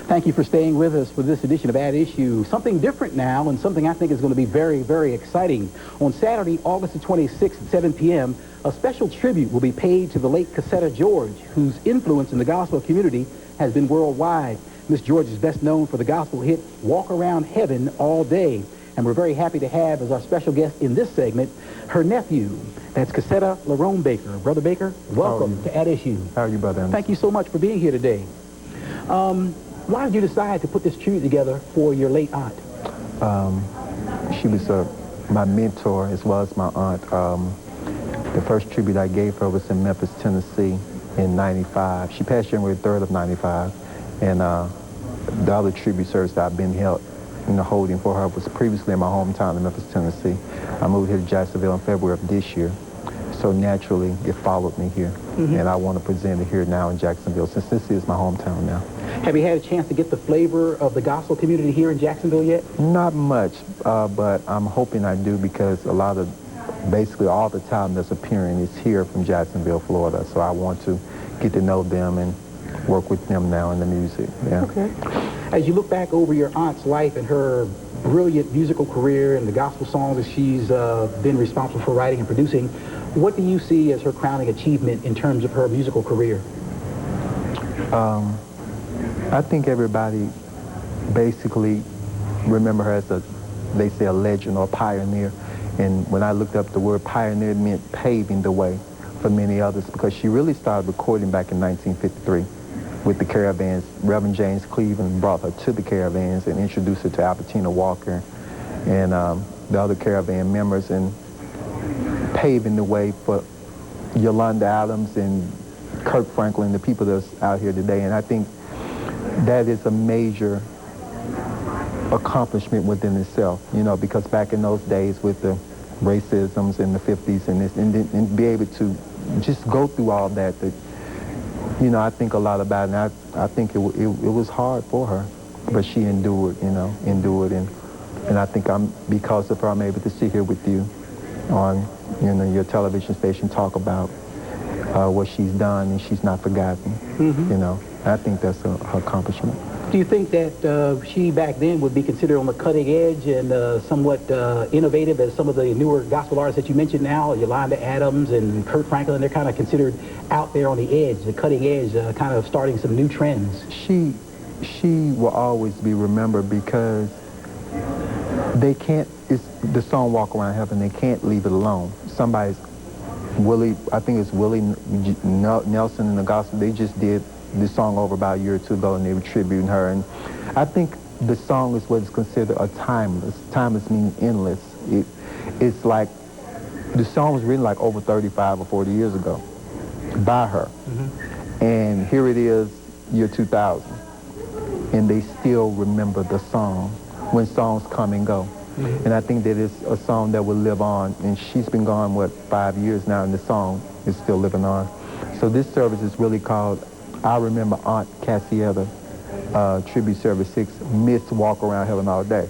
Thank you for staying with us for this edition of At Issue. Something different now, and something I think is going to be very, very exciting. On Saturday, August the 26th at 7 p.m., a special tribute will be paid to the late Cassetta George, whose influence in the gospel community has been worldwide. Miss George is best known for the gospel hit Walk Around Heaven All Day. And we're very happy to have as our special guest in this segment her nephew. That's Cassetta Lerone Baker. Brother Baker, welcome to At Issue. How are you, brother? Thank you so much for being here today. Why did you decide to put this tribute together for your late aunt? She was my mentor as well as my aunt. The first tribute I gave her was in Memphis, Tennessee in 95. She passed January 3rd of 95. And the other tribute service that I've been holding for her was previously in my hometown in Memphis, Tennessee. I moved here to Jacksonville in February of this year. So naturally, it followed me here. And I want to present it here now in Jacksonville, since this is my hometown now. Have you had a chance to get the flavor of the gospel community here in Jacksonville yet? Not much, but I'm hoping I do, because basically all the talent that's appearing is here from Jacksonville, Florida. So I want to get to know them and work with them now in the music. Yeah. Okay. As you look back over your aunt's life and her brilliant musical career and the gospel songs that she's been responsible for writing and producing, what do you see as her crowning achievement in terms of her musical career? I think everybody basically remember her as they say, a legend or a pioneer. And when I looked up the word pioneer, it meant paving the way for many others, because she really started recording back in 1953 with the Caravans. Reverend James Cleveland brought her to the Caravans and introduced her to Albertina Walker and the other Caravan members, and paving the way for Yolanda Adams and Kirk Franklin, the people that's out here today. And I think that is a major accomplishment within itself, because back in those days with the racisms in the 50s and be able to just go through all that, I think a lot about it. And I think it was hard for her, but she endured, and I think because of her, I'm able to sit here with you on, your television station, talk about what she's done, and she's not forgotten. I think that's her accomplishment. Do you think that she back then would be considered on the cutting edge and somewhat innovative as some of the newer gospel artists that you mentioned now, Yolanda Adams and Kirk Franklin? They're kind of considered out there on the edge, the cutting edge, kind of starting some new trends. She will always be remembered because they can't, it's the song Walk Around Heaven, they can't leave it alone. I think it's Willie Nelson in the gospel, they just did this song over about a year or two ago, and they were tributing her. And I think the song is what is considered a timeless. Timeless meaning endless. It's like, the song was written like over 35 or 40 years ago by her. And here it is, year 2000. And they still remember the song when songs come and go. And I think that it's a song that will live on. And she's been gone, 5 years now, and the song is still living on. So this service is really called I Remember Aunt Cassietta Tribute Service 6, Miss Walk Around Heaven All Day,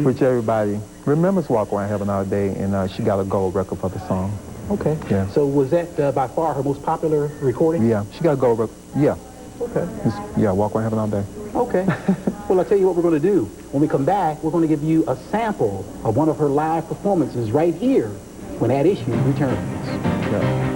which everybody remembers Walk Around Heaven All Day, and she got a gold record for the song. Okay. Yeah. So was that by far her most popular recording? Yeah, she got a gold record. Yeah. Okay. Yeah, Walk Around Heaven All Day. Okay. Well, I'll tell you what we're going to do. When we come back, we're going to give you a sample of one of her live performances right here when At Issue returns. Yeah.